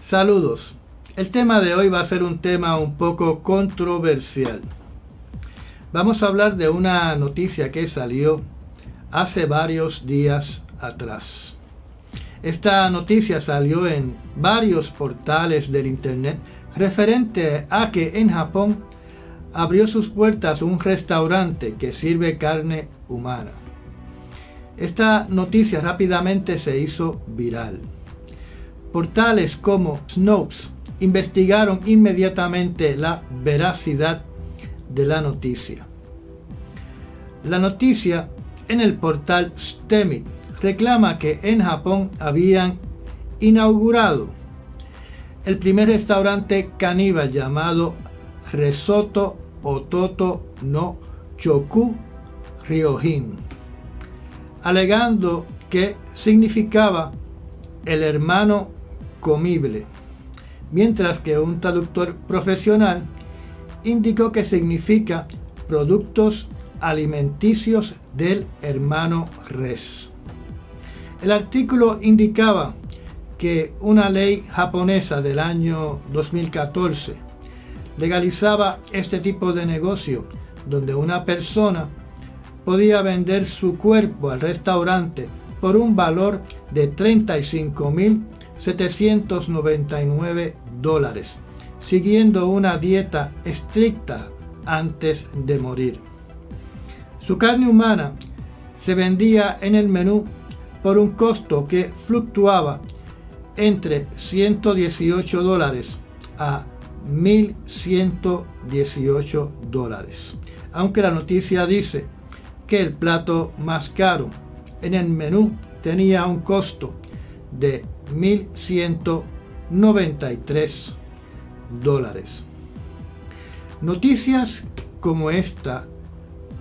Saludos. El tema de hoy va a ser un tema un poco controversial. Vamos a hablar de una noticia que salió hace varios días atrás. Esta noticia salió en varios portales del internet referente a que en Japón abrió sus puertas un restaurante que sirve carne humana. Esta noticia rápidamente se hizo viral. Portales como Snopes investigaron inmediatamente la veracidad de la noticia. La noticia en el portal STEMIT reclama que en Japón habían inaugurado el primer restaurante caníbal llamado Risotto Ototo no Choku Ryojin, alegando que significaba el hermano comible, mientras que un traductor profesional indicó que significa productos alimenticios del hermano res. El artículo indicaba que una ley japonesa del año 2014 legalizaba este tipo de negocio, donde una persona podía vender su cuerpo al restaurante por un valor de $35,799, siguiendo una dieta estricta antes de morir. Su carne humana se vendía en el menú por un costo que fluctuaba entre $118 a $1,118, aunque la noticia dice que el plato más caro en el menú tenía un costo de $1,193. Noticias como esta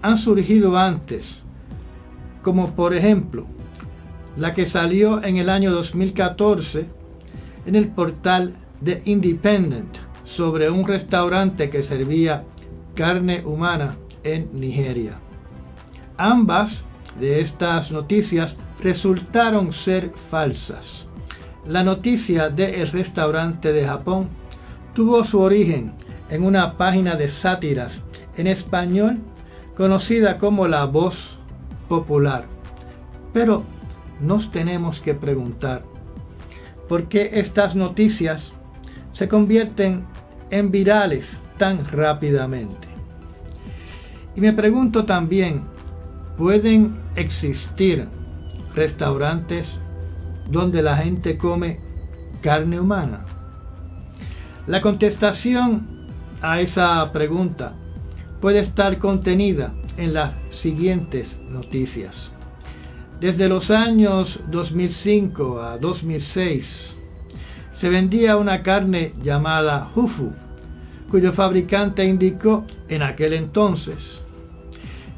han surgido antes, como por ejemplo la que salió en el año 2014 en el portal The Independent sobre un restaurante que servía carne humana en Nigeria. Ambas de estas noticias resultaron ser falsas. La noticia del restaurante de Japón tuvo su origen en una página de sátiras en español conocida como La Voz Popular. Pero nos tenemos que preguntar por qué estas noticias se convierten en virales tan rápidamente. Y me pregunto también, ¿pueden existir restaurantes donde la gente come carne humana? La contestación a esa pregunta puede estar contenida en las siguientes noticias. Desde los años 2005 a 2006 se vendía una carne llamada Fufu, cuyo fabricante indicó en aquel entonces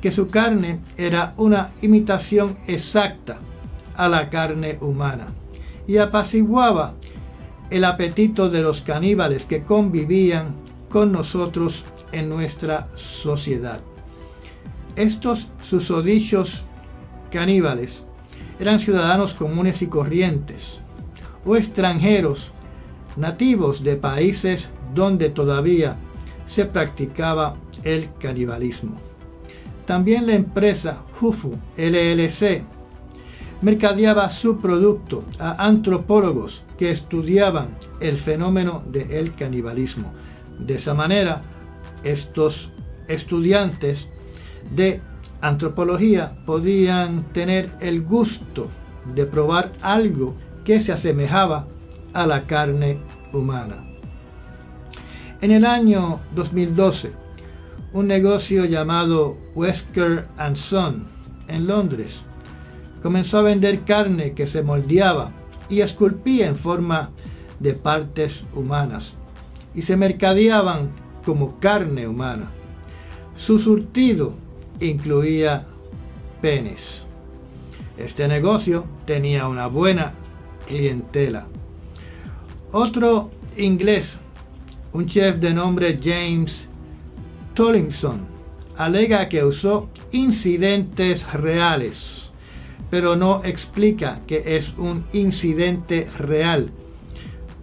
que su carne era una imitación exacta a la carne humana y apaciguaba el apetito de los caníbales que convivían con nosotros en nuestra sociedad. Estos susodichos caníbales eran ciudadanos comunes y corrientes o extranjeros nativos de países donde todavía se practicaba el canibalismo. También la empresa Fufu LLC mercadeaba su producto a antropólogos que estudiaban el fenómeno del canibalismo. De esa manera, estos estudiantes de antropología podían tener el gusto de probar algo que se asemejaba a la carne humana. En el año 2012, un negocio llamado Wesker & Son en Londres comenzó a vender carne que se moldeaba y esculpía en forma de partes humanas y se mercadeaban como carne humana. Su surtido incluía penes. Este negocio tenía una buena clientela. Otro inglés, un chef de nombre James Tollinson, alega que usó incidentes reales, pero no explica qué es un incidente real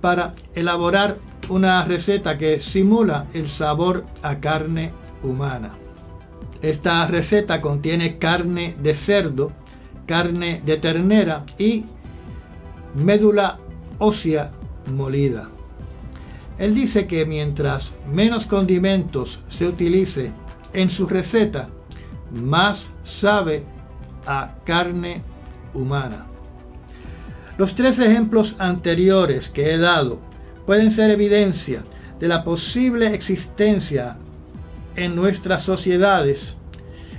para elaborar una receta que simula el sabor a carne humana. Esta receta contiene carne de cerdo, carne de ternera y médula ósea molida. Él dice que mientras menos condimentos se utilice en su receta, más sabe a carne humana. Los 3 ejemplos anteriores que he dado pueden ser evidencia de la posible existencia en nuestras sociedades,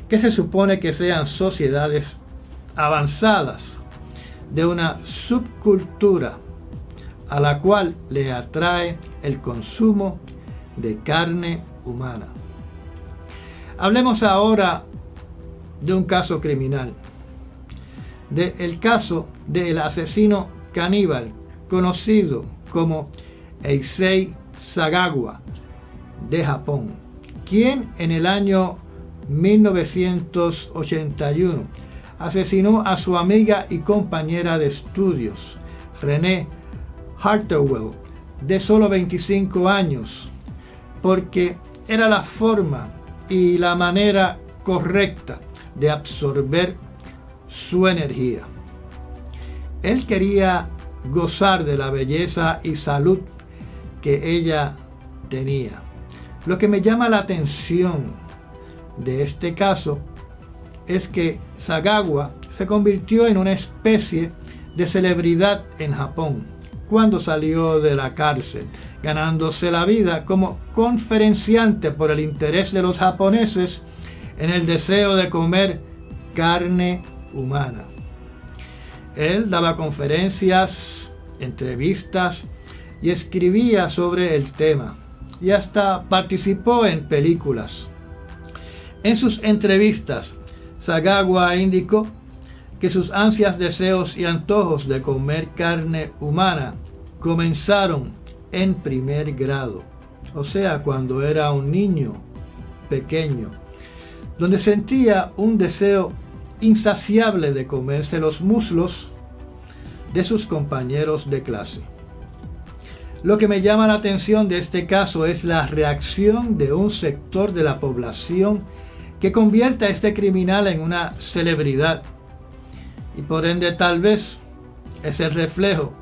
que se supone que sean sociedades avanzadas, de una subcultura a la cual le atrae el consumo de carne humana. Hablemos ahora de un caso criminal, del caso del asesino caníbal conocido como Issei Sagawa de Japón, quien en el año 1981 asesinó a su amiga y compañera de estudios, Renée Hartwell, de solo 25 años, porque era la forma y la manera correcta de absorber su energía. Él quería gozar de la belleza y salud que ella tenía. Lo que me llama la atención de este caso es que Sagawa se convirtió en una especie de celebridad en Japón cuando salió de la cárcel, ganándose la vida como conferenciante por el interés de los japoneses en el deseo de comer carne humana. Él daba conferencias, entrevistas y escribía sobre el tema, y hasta participó en películas. En sus entrevistas, Sagawa indicó que sus ansias, deseos y antojos de comer carne humana comenzaron en primer grado, o sea, cuando era un niño pequeño, donde sentía un deseo insaciable de comerse los muslos de sus compañeros de clase. Lo que me llama la atención de este caso es la reacción de un sector de la población que convierte a este criminal en una celebridad, y por ende tal vez es el reflejo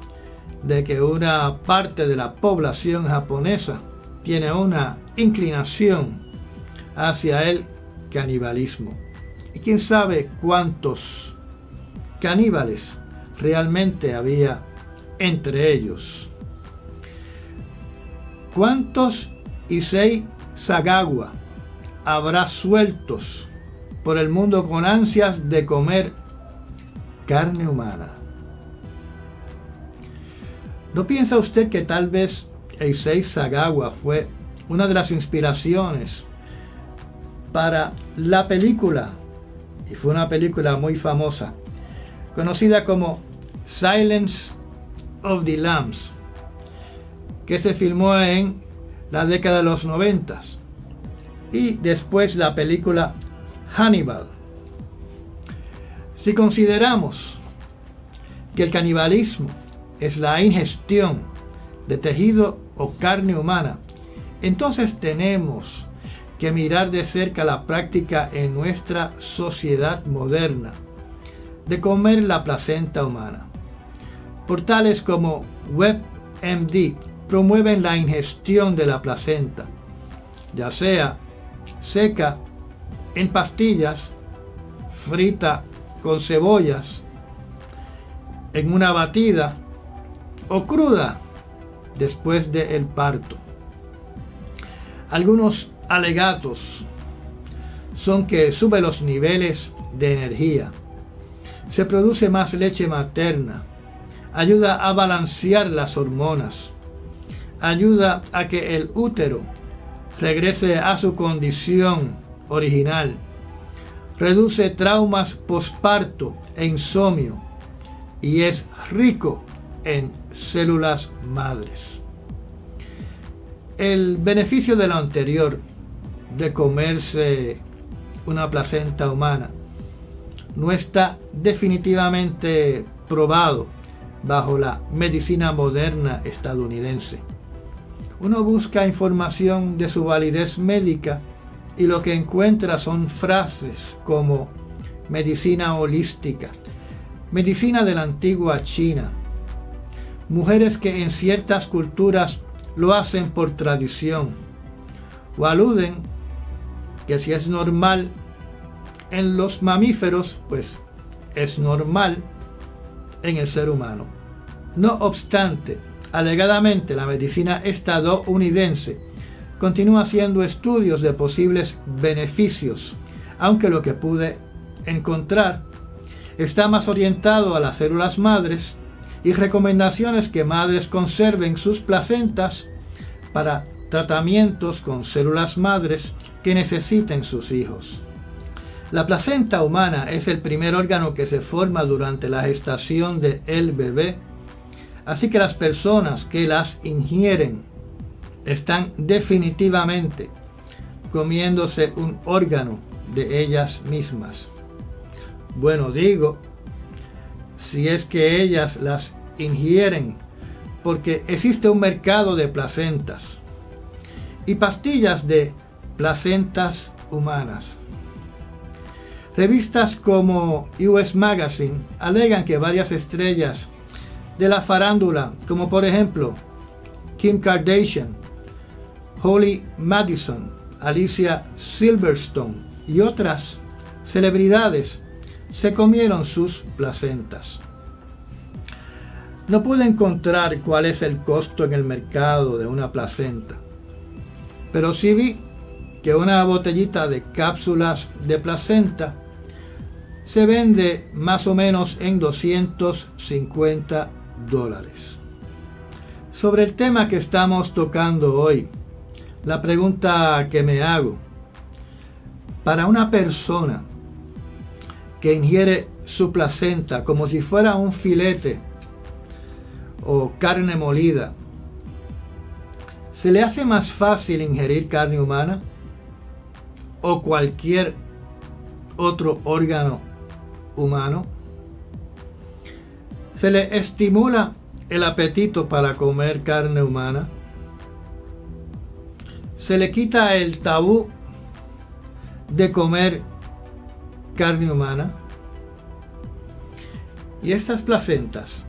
de que una parte de la población japonesa tiene una inclinación hacia el canibalismo. Y quién sabe cuántos caníbales realmente había entre ellos. ¿Cuántos Issei Sagawa habrá sueltos por el mundo con ansias de comer carne humana? ¿No piensa usted que tal vez Issei Sagawa fue una de las inspiraciones para la película, y fue una película muy famosa, conocida como Silence of the Lambs, que se filmó en la década de los 90, y después la película Hannibal? Si consideramos que el canibalismo es la ingestión de tejido o carne humana, entonces tenemos que mirar de cerca la práctica en nuestra sociedad moderna de comer la placenta humana. Portales como WebMD promueven la ingestión de la placenta, ya sea seca, en pastillas, frita con cebollas, en una batida o cruda después del parto. Algunos alegatos son que sube los niveles de energía, se produce más leche materna, ayuda a balancear las hormonas, ayuda a que el útero regrese a su condición original, reduce traumas posparto e insomnio y es rico en células madres. El beneficio de lo anterior, de comerse una placenta humana, no está definitivamente probado bajo la medicina moderna estadounidense. Uno busca información de su validez médica y lo que encuentra son frases como medicina holística, medicina de la antigua China, mujeres que en ciertas culturas lo hacen por tradición, o aluden que si es normal en los mamíferos, pues es normal en el ser humano. No obstante, alegadamente la medicina estadounidense continúa haciendo estudios de posibles beneficios, aunque lo que pude encontrar está más orientado a las células madres y recomendaciones que madres conserven sus placentas para tratamientos con células madres que necesiten sus hijos. La placenta humana es el primer órgano que se forma durante la gestación del bebé, así que las personas que las ingieren están definitivamente comiéndose un órgano de ellas mismas. Bueno, digo, si es que ellas las ingieren, porque existe un mercado de placentas y pastillas de placentas humanas. Revistas como US Magazine alegan que varias estrellas de la farándula, como por ejemplo Kim Kardashian, Holly Madison, Alicia Silverstone y otras celebridades, se comieron sus placentas. No pude encontrar cuál es el costo en el mercado de una placenta, pero sí vi que una botellita de cápsulas de placenta se vende más o menos en $250. Sobre el tema que estamos tocando hoy, la pregunta que me hago: para una persona que ingiere su placenta como si fuera un filete o carne molida, ¿se le hace más fácil ingerir carne humana o cualquier otro órgano humano? ¿Se le estimula el apetito para comer carne humana? ¿Se le quita el tabú de comer carne humana? ¿Y estas placentas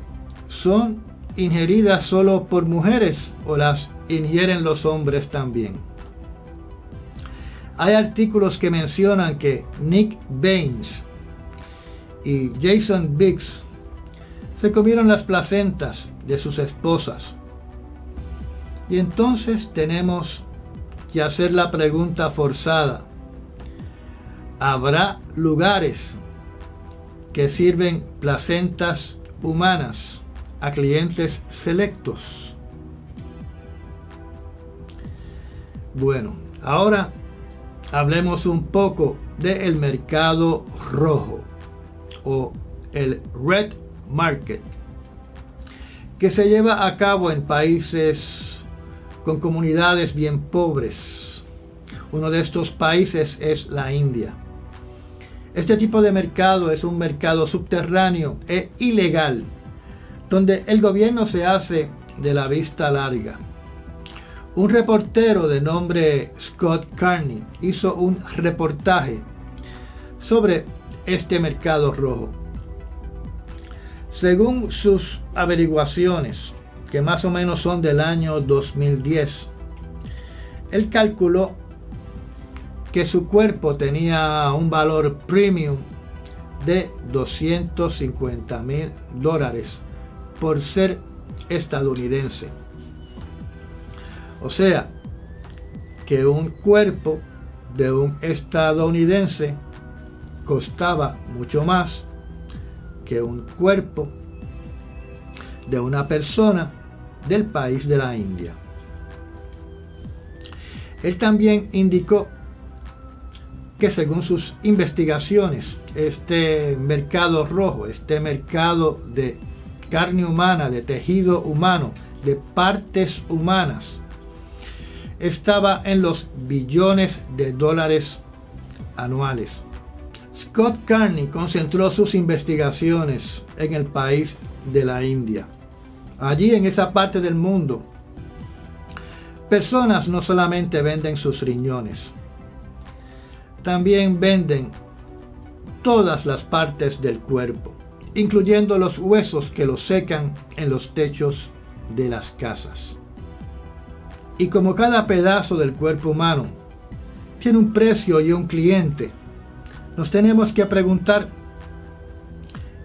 son ingeridas solo por mujeres o las ingieren los hombres también? Hay artículos que mencionan que Nick Baines y Jason Biggs se comieron las placentas de sus esposas. Y entonces tenemos que hacer la pregunta forzada: ¿habrá lugares que sirven placentas humanas a clientes selectos? Bueno, ahora hablemos un poco del mercado rojo o el Red Market, que se lleva a cabo en países con comunidades bien pobres. Uno de estos países es la India. Este tipo de mercado es un mercado subterráneo e ilegal, donde el gobierno se hace de la vista larga. Un reportero de nombre Scott Carney hizo un reportaje sobre este mercado rojo. Según sus averiguaciones, que más o menos son del año 2010, él calculó que su cuerpo tenía un valor premium de $250,000 por ser estadounidense. O sea, que un cuerpo de un estadounidense costaba mucho más que un cuerpo de una persona del país de la India. Él también indicó que según sus investigaciones, este mercado rojo, este mercado de carne humana, de tejido humano, de partes humanas, estaba en los billones de dólares anuales. Scott Carney concentró sus investigaciones en el país de la India. Allí, en esa parte del mundo, personas no solamente venden sus riñones, también venden todas las partes del cuerpo, incluyendo los huesos que los secan en los techos de las casas. Y como cada pedazo del cuerpo humano tiene un precio y un cliente, nos tenemos que preguntar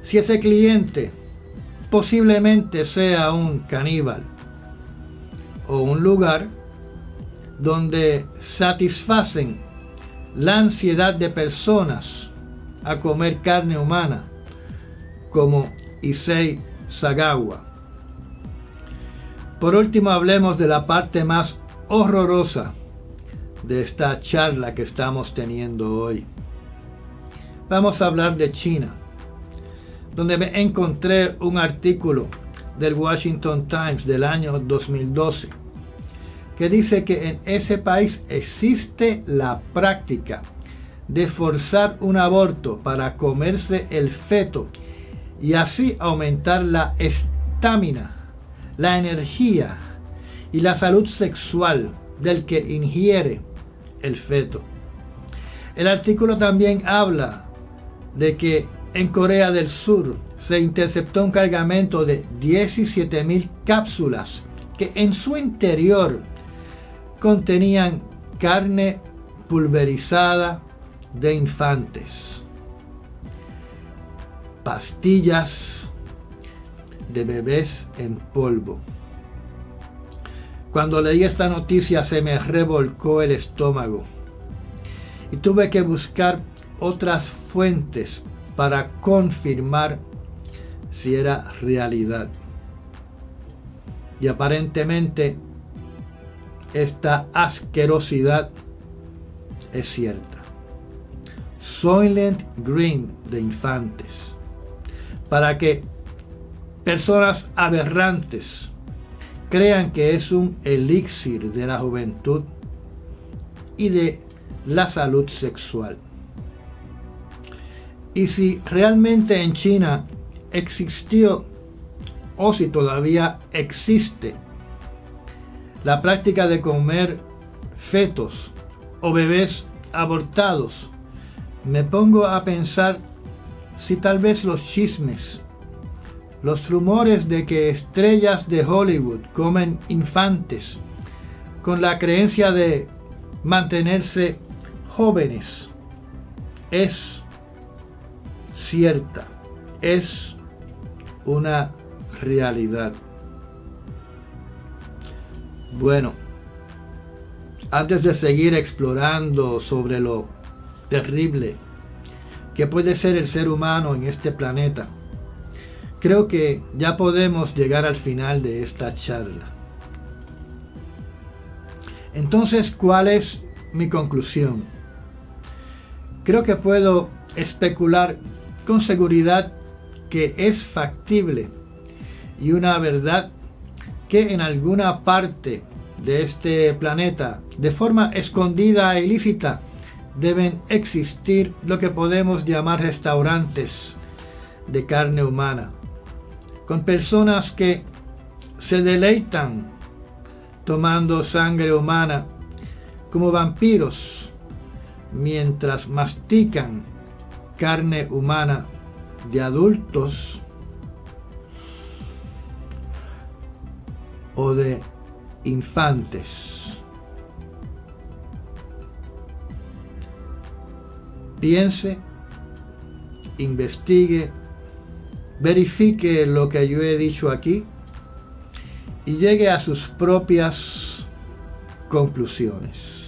si ese cliente posiblemente sea un caníbal o un lugar donde satisfacen la ansiedad de personas a comer carne humana, como Issei Sagawa. Por último, hablemos de la parte más horrorosa de esta charla que estamos teniendo hoy. Vamos a hablar de China, donde me encontré un artículo del Washington Times del año 2012 que dice que en ese país existe la práctica de forzar un aborto para comerse el feto y así aumentar la estamina, la energía y la salud sexual del que ingiere el feto. El artículo también habla de que en Corea del Sur se interceptó un cargamento de 17,000 cápsulas que en su interior contenían carne pulverizada de infantes, pastillas de bebés en polvo. Cuando leí esta noticia se me revolcó el estómago y tuve que buscar otras fuentes para confirmar si era realidad. Y aparentemente esta asquerosidad es cierta. Soylent Green de infantes, para que personas aberrantes crean que es un elixir de la juventud y de la salud sexual. Y si realmente en China existió, o si todavía existe, la práctica de comer fetos o bebés abortados, me pongo a pensar si tal vez los chismes, los rumores de que estrellas de Hollywood comen infantes con la creencia de mantenerse jóvenes es cierta, es una realidad. Bueno, antes de seguir explorando sobre lo terrible que puede ser el ser humano en este planeta, creo que ya podemos llegar al final de esta charla. Entonces, ¿cuál es mi conclusión? Creo que puedo especular con seguridad que es factible y una verdad que en alguna parte de este planeta, de forma escondida e ilícita, deben existir lo que podemos llamar restaurantes de carne humana, con personas que se deleitan tomando sangre humana como vampiros mientras mastican carne humana de adultos o de infantes. Piense, investigue, verifique lo que yo he dicho aquí y llegue a sus propias conclusiones.